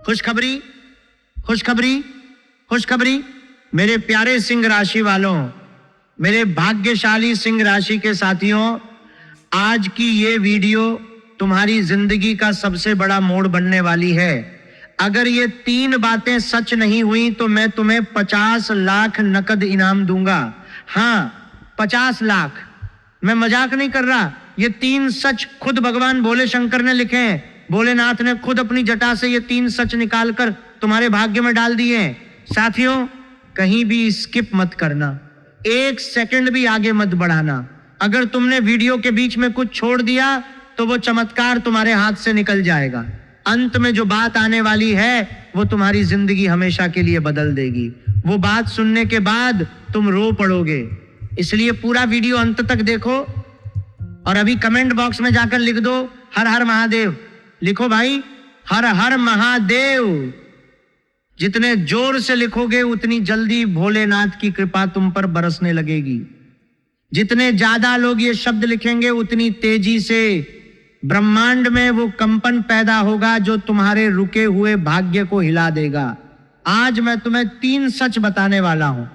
खुशखबरी, खुशखबरी, खुशखबरी मेरे प्यारे सिंह राशि वालों, मेरे भाग्यशाली सिंह राशि के साथियों, आज की ये वीडियो तुम्हारी जिंदगी का सबसे बड़ा मोड़ बनने वाली है। अगर ये 3 बातें सच नहीं हुई तो मैं तुम्हें 50 लाख नकद इनाम दूंगा। हाँ, 50 लाख, मैं मजाक नहीं कर रहा। ये 3 सच खुद भगवान भोले शंकर ने लिखे हैं। भोलेनाथ ने खुद अपनी जटा से ये 3 सच निकालकर तुम्हारे भाग्य में डाल दिए हैं। साथियों, कहीं भी स्किप मत करना, 1 सेकंड भी आगे मत बढ़ाना। अगर तुमने वीडियो के बीच में कुछ छोड़ दिया तो वो चमत्कार तुम्हारे हाथ से निकल जाएगा। अंत में जो बात आने वाली है वो तुम्हारी जिंदगी हमेशा के लिए बदल देगी। वो बात सुनने के बाद तुम रो पड़ोगे। इसलिए पूरा वीडियो अंत तक देखो और अभी कमेंट बॉक्स में जाकर लिख दो हर हर महादेव। लिखो भाई, हर हर महादेव। जितने जोर से लिखोगे उतनी जल्दी भोलेनाथ की कृपा तुम पर बरसने लगेगी। जितने ज्यादा लोग ये शब्द लिखेंगे उतनी तेजी से ब्रह्मांड में वो कंपन पैदा होगा जो तुम्हारे रुके हुए भाग्य को हिला देगा। आज मैं तुम्हें 3 सच बताने वाला हूं।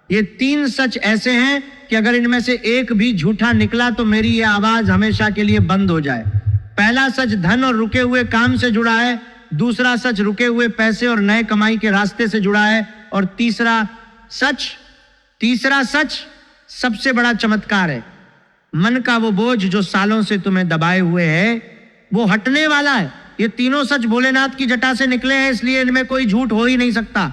ये 3 सच ऐसे हैं कि अगर इनमें से एक भी झूठा निकला तो मेरी ये आवाज हमेशा के लिए बंद हो जाए। पहला सच धन और रुके हुए काम से जुड़ा है, दूसरा सच रुके हुए पैसे और नए कमाई के रास्ते से जुड़ा है, और तीसरा सच सबसे बड़ा चमत्कार है। मन का वो बोझ जो सालों से तुम्हें दबाए हुए है वो हटने वाला है। ये तीनों सच भोलेनाथ की जटा से निकले हैं, इसलिए इनमें कोई झूठ हो ही नहीं सकता।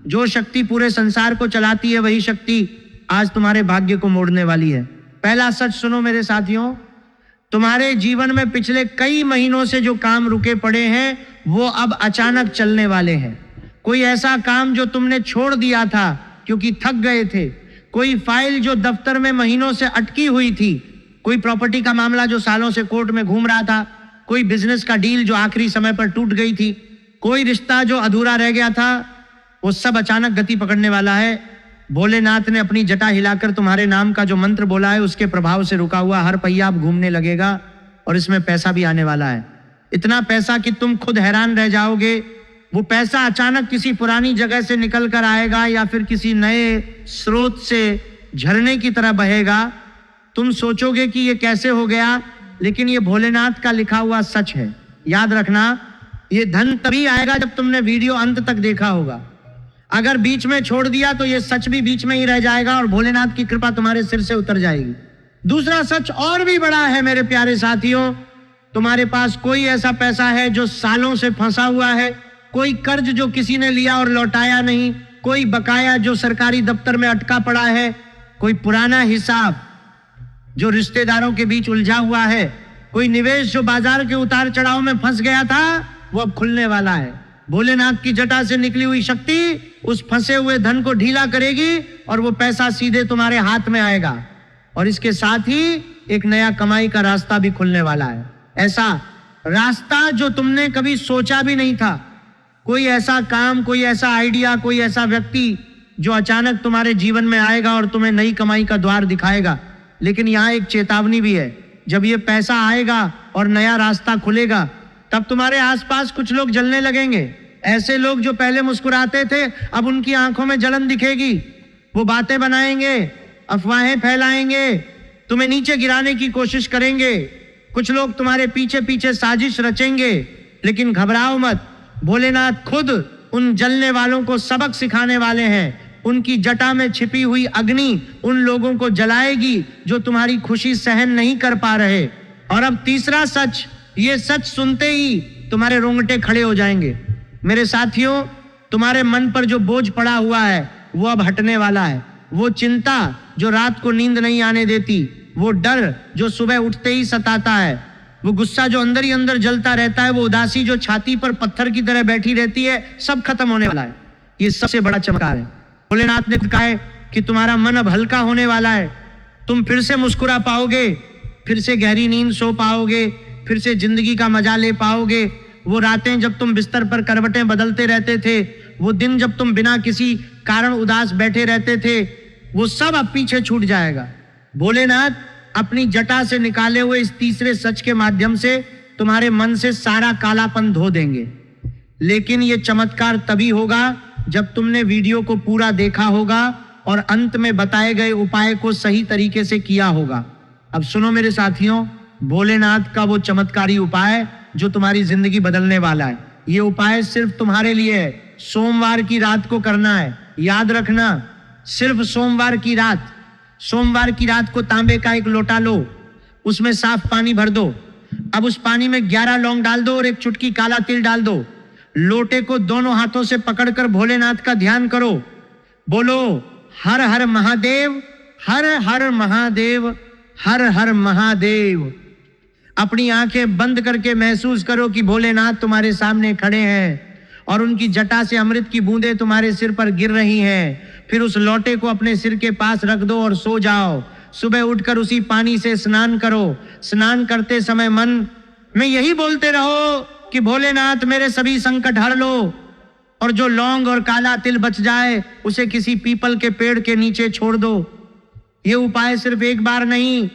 जो शक्ति पूरे संसार को चलाती है वही शक्ति आज तुम्हारे भाग्य को मोड़ने वाली है। पहला सच सुनो मेरे साथियों, तुम्हारे जीवन में पिछले कई महीनों से जो काम रुके पड़े हैं वो अब अचानक चलने वाले हैं। कोई ऐसा काम जो तुमने छोड़ दिया था क्योंकि थक गए थे, कोई फाइल जो दफ्तर में महीनों से अटकी हुई थी, कोई प्रॉपर्टी का मामला जो सालों से कोर्ट में घूम रहा था, कोई बिजनेस का डील जो आखिरी समय पर टूट गई थी, कोई रिश्ता जो अधूरा रह गया था, वो सब अचानक गति पकड़ने वाला है। भोलेनाथ ने अपनी जटा हिलाकर तुम्हारे नाम का जो मंत्र बोला है उसके प्रभाव से रुका हुआ हर पहिया अब घूमने लगेगा और इसमें पैसा भी आने वाला है। इतना पैसा कि तुम खुद हैरान रह जाओगे। वो पैसा अचानक किसी पुरानी जगह से निकल कर आएगा या फिर किसी नए स्रोत से झरने की तरह बहेगा। तुम सोचोगे कि ये कैसे हो गया, लेकिन ये भोलेनाथ का लिखा हुआ सच है। याद रखना, ये धन तभी आएगा जब तुमने वीडियो अंत तक देखा होगा। अगर बीच में छोड़ दिया तो ये सच भी बीच में ही रह जाएगा और भोलेनाथ की कृपा तुम्हारे सिर से उतर जाएगी। दूसरा सच और भी बड़ा है मेरे प्यारे साथियों। तुम्हारे पास कोई ऐसा पैसा है जो सालों से फंसा हुआ है, कोई कर्ज जो किसी ने लिया और लौटाया नहीं, कोई बकाया जो सरकारी दफ्तर में अटका पड़ा है, कोई पुराना हिसाब जो रिश्तेदारों के बीच उलझा हुआ है, कोई निवेश जो बाजार के उतार चढ़ाव में फंस गया था वो अब खुलने वाला है। भोलेनाथ की जटा से निकली हुई शक्ति उस फंसे हुए धन को ढीला करेगी और वो पैसा सीधे तुम्हारे हाथ में आएगा, और इसके साथ ही एक नया कमाई का रास्ता भी खुलने वाला है। ऐसा रास्ता जो तुमने कभी सोचा भी नहीं था। कोई ऐसा काम, कोई ऐसा आइडिया, कोई ऐसा व्यक्ति जो अचानक तुम्हारे जीवन में आएगा और तुम्हें नई कमाई का द्वार दिखाएगा। लेकिन यहाँ एक चेतावनी भी है, जब ये पैसा आएगा और नया रास्ता खुलेगा तब तुम्हारे आसपास कुछ लोग जलने लगेंगे। ऐसे लोग जो पहले मुस्कुराते थे अब उनकी आंखों में जलन दिखेगी। वो बातें बनाएंगे, अफवाहें फैलाएंगे, तुम्हें नीचे गिराने की कोशिश करेंगे। कुछ लोग तुम्हारे पीछे पीछे साजिश रचेंगे, लेकिन घबराओ मत। भोलेनाथ खुद उन जलने वालों को सबक सिखाने वाले हैं। उनकी जटा में छिपी हुई अग्नि उन लोगों को जलाएगी जो तुम्हारी खुशी सहन नहीं कर पा रहे। और अब तीसरा सच, ये सच सुनते ही तुम्हारे रोंगटे खड़े हो जाएंगे। मेरे साथियों, तुम्हारे मन पर जो बोझ पड़ा हुआ है वो अब हटने वाला है। वो चिंता जो रात को नींद नहीं आने देती, वो डर जो सुबह उठते ही सताता है, वो गुस्सा जो अंदर ही अंदर जलता रहता है, वो उदासी जो छाती पर पत्थर की तरह बैठी रहती है, सब खत्म होने वाला है। ये सबसे बड़ा चमत्कार है। भोलेनाथ ने कहा है कि तुम्हारा मन अब हल्का होने वाला है। तुम फिर से मुस्कुरा पाओगे, फिर से गहरी नींद सो पाओगे, फिर से जिंदगी का मजा ले पाओगे। वो रातें जब तुम बिस्तर पर करवटें बदलते रहते थे, वो दिन जब तुम बिना किसी कारण उदास बैठे रहते थे, वो सब अब पीछे छूट जाएगा। भोलेनाथ अपनी जटा से निकाले हुए इस तीसरे सच के माध्यम से तुम्हारे मन से सारा कालापन धो देंगे। लेकिन ये चमत्कार तभी होगा जब तुमने वीडियो को पूरा देखा होगा और अंत में बताए गए उपाय को सही तरीके से किया होगा। अब सुनो मेरे साथियों, भोलेनाथ का वो चमत्कारी उपाय जो तुम्हारी जिंदगी बदलने वाला है। ये उपाय सिर्फ तुम्हारे लिए है। सोमवार की रात को करना है, याद रखना, सिर्फ सोमवार की रात। सोमवार की रात को तांबे का एक लोटा लो, उसमें साफ पानी भर दो। अब उस पानी में 11 लौंग डाल दो और एक चुटकी काला तिल डाल दो। लोटे को दोनों हाथों से पकड़कर भोलेनाथ का ध्यान करो। बोलो हर हर महादेव, हर हर महादेव, हर हर महादेव। अपनी आंखें बंद करके महसूस करो कि भोलेनाथ तुम्हारे सामने खड़े हैं और उनकी जटा से अमृत की बूंदें तुम्हारे सिर पर गिर रही हैं। फिर उस लोटे को अपने सिर के पास रख दो और सो जाओ। सुबह उठकर उसी पानी से स्नान करो। स्नान करते समय मन में यही बोलते रहो कि भोलेनाथ मेरे सभी संकट हर लो, और जो लौंग और काला तिल बच जाए उसे किसी पीपल के पेड़ के नीचे छोड़ दो। ये उपाय सिर्फ एक बार नहीं,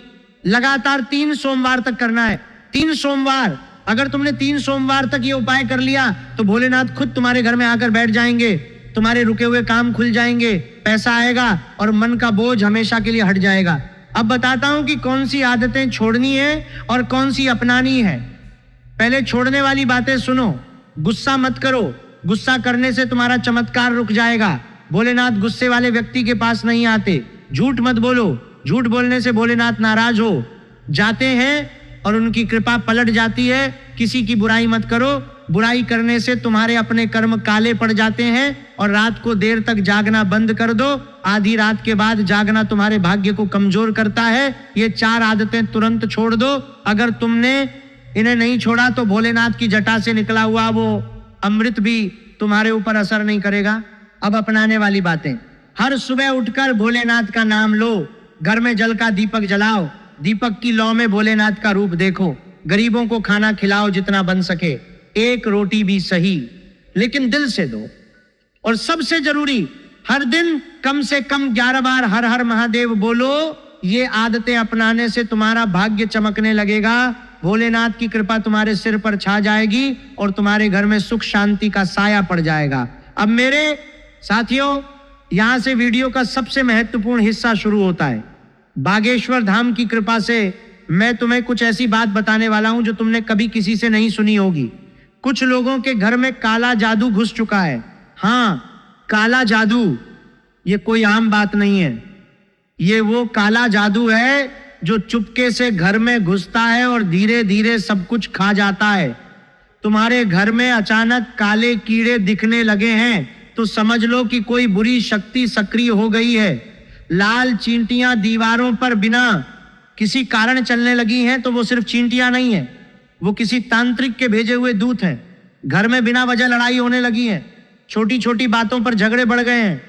लगातार 3 सोमवार तक करना है। 3 सोमवार। अगर तुमने 3 सोमवार तक ये उपाय कर लिया तो भोलेनाथ खुद तुम्हारे घर में आकर बैठ जाएंगे। तुम्हारे रुके हुए काम खुल जाएंगे, पैसा आएगा और मन का बोझ हमेशा के लिए हट जाएगा। अब बताता हूं कि कौन सी आदतें छोड़नी है और कौन सी अपनानी है। पहले छोड़ने वाली बातें सुनो। गुस्सा मत करो, गुस्सा करने से तुम्हारा चमत्कार रुक जाएगा। भोलेनाथ गुस्से वाले व्यक्ति के पास नहीं आते। झूठ मत बोलो, झूठ बोलने से भोलेनाथ नाराज हो जाते हैं और उनकी कृपा पलट जाती है। किसी की बुराई मत करो, बुराई करने से तुम्हारे अपने कर्म काले पड़ जाते हैं। और रात को देर तक जागना बंद कर दो। आधी रात के बाद जागना तुम्हारे भाग्य को कमजोर करता है। ये 4 आदतें तुरंत छोड़ दो। अगर तुमने इन्हें नहीं छोड़ा तो भोलेनाथ की जटा से निकला हुआ वो अमृत भी तुम्हारे ऊपर असर नहीं करेगा। अब अपनाने वाली बातें, हर सुबह उठकर भोलेनाथ का नाम लो। घर में जल का दीपक जलाओ, दीपक की लौ में भोलेनाथ का रूप देखो। गरीबों को खाना खिलाओ जितना बन सके, 1 रोटी भी सही, लेकिन दिल से दो। और सबसे जरूरी, हर दिन कम से कम 11 बार हर हर महादेव बोलो। ये आदतें अपनाने से तुम्हारा भाग्य चमकने लगेगा। भोलेनाथ की कृपा तुम्हारे सिर पर छा जाएगी और तुम्हारे घर में सुख शांति का साया पड़ जाएगा। अब मेरे साथियों, यहां से वीडियो का सबसे महत्वपूर्ण हिस्सा शुरू होता है। बागेश्वर धाम की कृपा से मैं तुम्हें कुछ ऐसी बात बताने वाला हूं जो तुमने कभी किसी से नहीं सुनी होगी। कुछ लोगों के घर में काला जादू घुस चुका है। हाँ, काला जादू, ये कोई आम बात नहीं है। ये वो काला जादू है जो चुपके से घर में घुसता है और धीरे धीरे सब कुछ खा जाता है। तुम्हारे घर में अचानक काले कीड़े दिखने लगे हैं तो समझ लो कि कोई बुरी शक्ति सक्रिय हो गई है। लाल चींटियां दीवारों पर बिना किसी कारण चलने लगी हैं तो वो सिर्फ चींटियां नहीं है, वो किसी तांत्रिक के भेजे हुए दूत हैं। घर में बिना वजह लड़ाई होने लगी है, छोटी छोटी बातों पर झगड़े बढ़ गए हैं,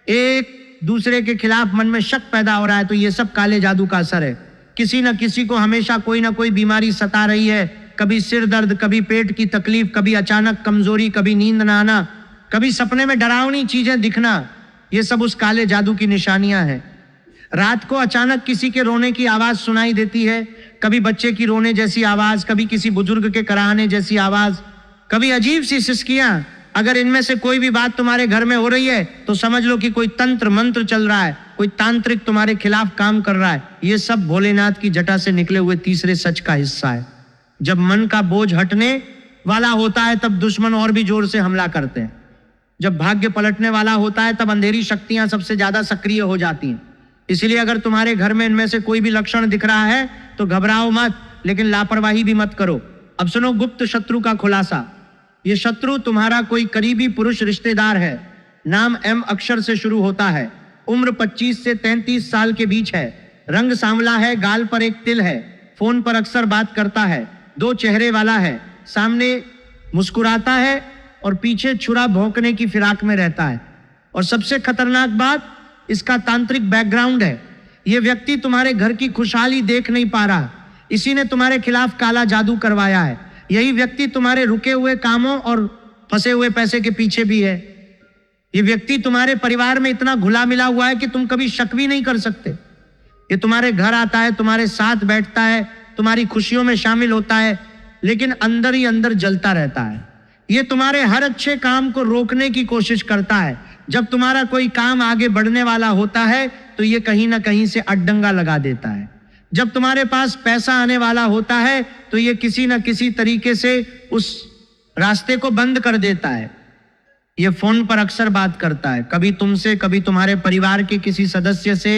एक दूसरे के खिलाफ मन में शक पैदा हो रहा है, तो ये सब काले जादू का असर है। किसी न किसी को हमेशा कोई ना कोई बीमारी सता रही है, कभी सिर दर्द, कभी पेट की तकलीफ, कभी अचानक कमजोरी, कभी नींद ना आना, कभी सपने में डरावनी चीजें दिखना। ये सब उस काले जादू की निशानियां हैं। रात को अचानक किसी के रोने की आवाज सुनाई देती है, कभी बच्चे की रोने जैसी आवाज, कभी किसी बुजुर्ग के कराहने जैसी आवाज, कभी अजीब सी सिसकियां। अगर इनमें से कोई भी बात तुम्हारे घर में हो रही है तो समझ लो कि कोई तंत्र मंत्र चल रहा है, कोई तांत्रिक तुम्हारे खिलाफ काम कर रहा है। ये सब भोलेनाथ की जटा से निकले हुए तीसरे सच का हिस्सा है। जब मन का बोझ हटने वाला होता है तब दुश्मन और भी जोर से हमला करते हैं। जब भाग्य पलटने वाला होता है तब अंधेरी शक्तियां सबसे ज्यादा सक्रिय हो जाती हैं। इसलिए अगर तुम्हारे घर में इनमें से कोई भी लक्षण दिख रहा है तो घबराओ मत, लेकिन लापरवाही भी मत करो। अब सुनो गुप्त शत्रु का खुलासा। ये शत्रु तुम्हारा कोई करीबी पुरुष रिश्तेदार है। नाम M अक्षर से शुरू होता है। उम्र 25 से 33 साल के बीच है। रंग सांवला है, गाल पर एक तिल है। फोन पर अक्सर बात करता है। 2 चेहरे वाला है, सामने मुस्कुराता है और पीछे छुरा भौंकने की फिराक में रहता है। और सबसे खतरनाक बात, इसका तांत्रिक बैकग्राउंड है। यह व्यक्ति तुम्हारे घर की खुशहाली देख नहीं पा रहा, इसी ने तुम्हारे खिलाफ काला जादू करवाया है। यही व्यक्ति तुम्हारे रुके हुए कामों और फंसे हुए पैसे के पीछे भी है। ये व्यक्ति तुम्हारे परिवार में इतना घुला मिला हुआ है कि तुम कभी शक भी नहीं कर सकते। ये तुम्हारे घर आता है, तुम्हारे साथ बैठता है, तुम्हारी खुशियों में शामिल होता है, लेकिन अंदर ही अंदर जलता रहता है। ये तुम्हारे हर अच्छे काम को रोकने की कोशिश करता है। जब तुम्हारा कोई काम आगे बढ़ने वाला होता है तो ये कहीं ना कहीं से अड्डंगा लगा देता है। जब तुम्हारे पास पैसा आने वाला होता है तो ये किसी न किसी तरीके से उस रास्ते को बंद कर देता है। ये फोन पर अक्सर बात करता है, कभी तुमसे, कभी तुम्हारे परिवार के किसी सदस्य से,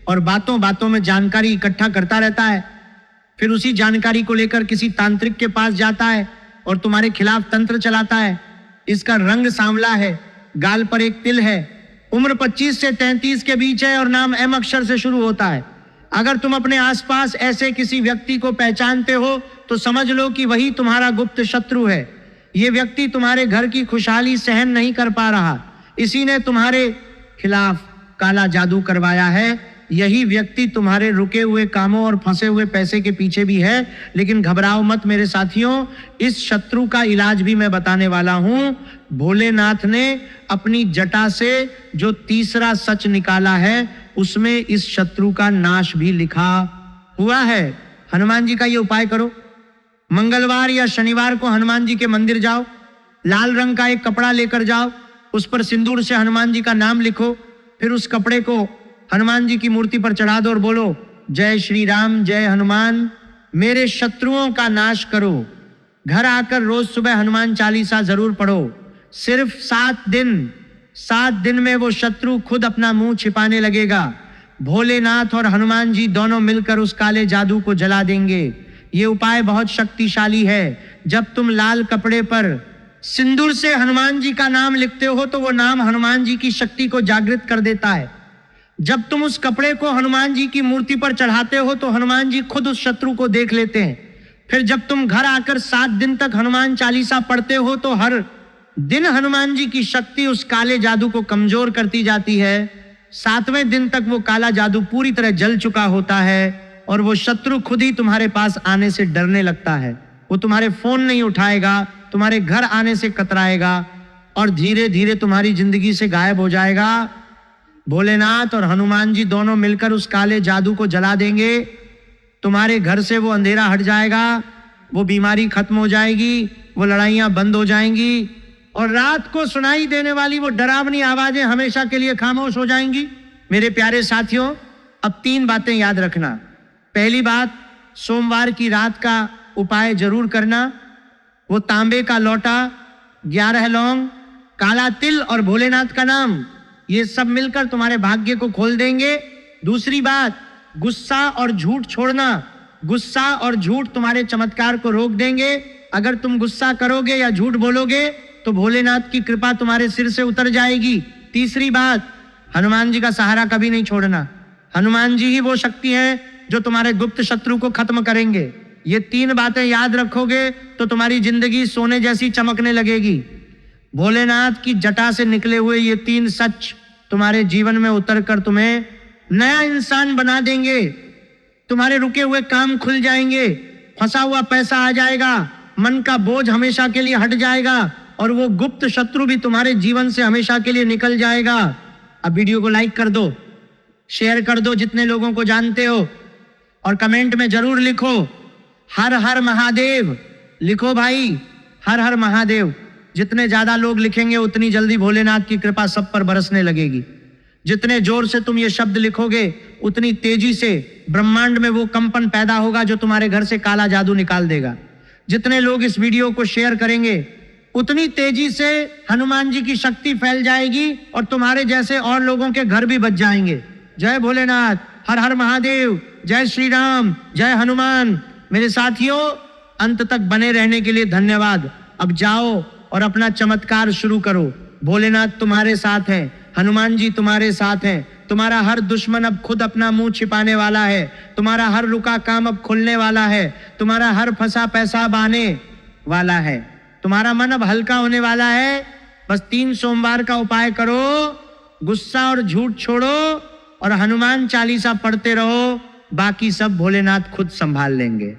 और बातों बातों में जानकारी इकट्ठा करता रहता है। फिर उसी जानकारी को लेकर किसी तांत्रिक के पास जाता है और तुम्हारे खिलाफ तंत्र चलाता है। इसका रंग सांवला है, गाल पर एक तिल है, उम्र 25 से 33 के बीच है और नाम एम अक्षर से शुरू होता है। अगर तुम अपने आसपास ऐसे किसी व्यक्ति को पहचानते हो तो समझ लो कि वही तुम्हारा गुप्त शत्रु है। ये व्यक्ति तुम्हारे घर की खुशहाली सहन नहीं कर पा रहा, इसी ने तुम्हारे खिलाफ काला जादू करवाया है। यही व्यक्ति तुम्हारे रुके हुए कामों और फंसे हुए पैसे के पीछे भी है। लेकिन घबराओ मत मेरे साथियों, इस शत्रु का इलाज भी मैं बताने वाला हूं। भोलेनाथ ने अपनी जटा से जो तीसरा सच निकाला है उसमें इस शत्रु का नाश भी लिखा हुआ है। हनुमान जी का ये उपाय करो। मंगलवार या शनिवार को हनुमान जी के मंदिर जाओ, लाल रंग का एक कपड़ा लेकर जाओ, उस पर सिंदूर से हनुमान जी का नाम लिखो, फिर उस कपड़े को हनुमान जी की मूर्ति पर चढ़ा दो और बोलो, जय श्री राम, जय हनुमान, मेरे शत्रुओं का नाश करो। घर आकर रोज सुबह हनुमान चालीसा जरूर पढ़ो। सिर्फ 7 दिन में वो शत्रु खुद अपना मुंह छिपाने लगेगा। भोलेनाथ और हनुमान जी दोनों मिलकर उस काले जादू को जला देंगे। ये उपाय बहुत शक्तिशाली है। जब तुम लाल कपड़े पर सिंदूर से हनुमान जी का नाम लिखते हो तो वो नाम हनुमान जी की शक्ति को जागृत कर देता है। जब तुम उस कपड़े को हनुमान जी की मूर्ति पर चढ़ाते हो तो हनुमान जी खुद उस शत्रु को देख लेते हैं। फिर जब तुम घर आकर 7 दिन तक हनुमान चालीसा पढ़ते हो तो हर दिन हनुमान जी की शक्ति उस काले जादू को कमजोर करती जाती है। 7वें दिन तक वो काला जादू पूरी तरह जल चुका होता है और वो शत्रु खुद ही तुम्हारे पास आने से डरने लगता है। वो तुम्हारे फोन नहीं उठाएगा, तुम्हारे घर आने से कतराएगा और धीरे धीरे तुम्हारी जिंदगी से गायब हो जाएगा। भोलेनाथ और हनुमान जी दोनों मिलकर उस काले जादू को जला देंगे। तुम्हारे घर से वो अंधेरा हट जाएगा, वो बीमारी खत्म हो जाएगी, वो लड़ाइयां बंद हो जाएंगी और रात को सुनाई देने वाली वो डरावनी आवाजें हमेशा के लिए खामोश हो जाएंगी। मेरे प्यारे साथियों, अब 3 बातें याद रखना। पहली बात, सोमवार की रात का उपाय जरूर करना। वो तांबे का लोटा, 11 लौंग, काला तिल और भोलेनाथ का नाम, ये सब मिलकर तुम्हारे भाग्य को खोल देंगे। दूसरी बात, गुस्सा और झूठ छोड़ना। गुस्सा और झूठ तुम्हारे चमत्कार को रोक देंगे। अगर तुम गुस्सा करोगे या झूठ बोलोगे तो भोलेनाथ की कृपा तुम्हारे सिर से उतर जाएगी। तीसरी बात, हनुमान जी का सहारा कभी नहीं छोड़ना। हनुमान जी ही वो शक्ति है जो तुम्हारे गुप्त शत्रु को खत्म करेंगे। ये 3 बातें याद रखोगे तो तुम्हारी जिंदगी सोने जैसी चमकने लगेगी। भोलेनाथ की जटा से निकले हुए ये 3 सच तुम्हारे जीवन में उतरकर तुम्हें नया इंसान बना देंगे। तुम्हारे रुके हुए काम खुल जाएंगे, फंसा हुआ पैसा आ जाएगा, मन का बोझ हमेशा के लिए हट जाएगा और वो गुप्त शत्रु भी तुम्हारे जीवन से हमेशा के लिए निकल जाएगा। अब वीडियो को लाइक कर दो, शेयर कर दो जितने लोगों को जानते हो और कमेंट में जरूर लिखो हर हर महादेव। लिखो भाई, हर हर महादेव। जितने ज्यादा लोग लिखेंगे उतनी जल्दी भोलेनाथ की कृपा सब पर बरसने लगेगी। जितने जोर से तुम ये शब्द लिखोगे उतनी तेजी से ब्रह्मांड में वो कंपन पैदा होगा जो तुम्हारे घर से काला जादू निकाल देगा। जितने लोग इस वीडियो को शेयर करेंगे उतनी तेजी से हनुमान जी की शक्ति फैल जाएगी और तुम्हारे जैसे और लोगों के घर भी बच जाएंगे। जय भोलेनाथ, हर हर महादेव, जय श्री राम, जय हनुमान। मेरे साथियों, अंत तक बने रहने के लिए धन्यवाद। अब जाओ और अपना चमत्कार शुरू करो। भोलेनाथ तुम्हारे साथ है, हनुमान जी तुम्हारे साथ हैं। तुम्हारा हर दुश्मन अब खुद अपना मुंह छिपाने वाला है। तुम्हारा हर रुका काम अब खुलने वाला है। तुम्हारा हर फंसा पैसा अब आने वाला है। तुम्हारा मन अब हल्का होने वाला है। बस 3 सोमवार का उपाय करो, गुस्सा और झूठ छोड़ो और हनुमान चालीसा पढ़ते रहो। बाकी सब भोलेनाथ खुद संभाल लेंगे।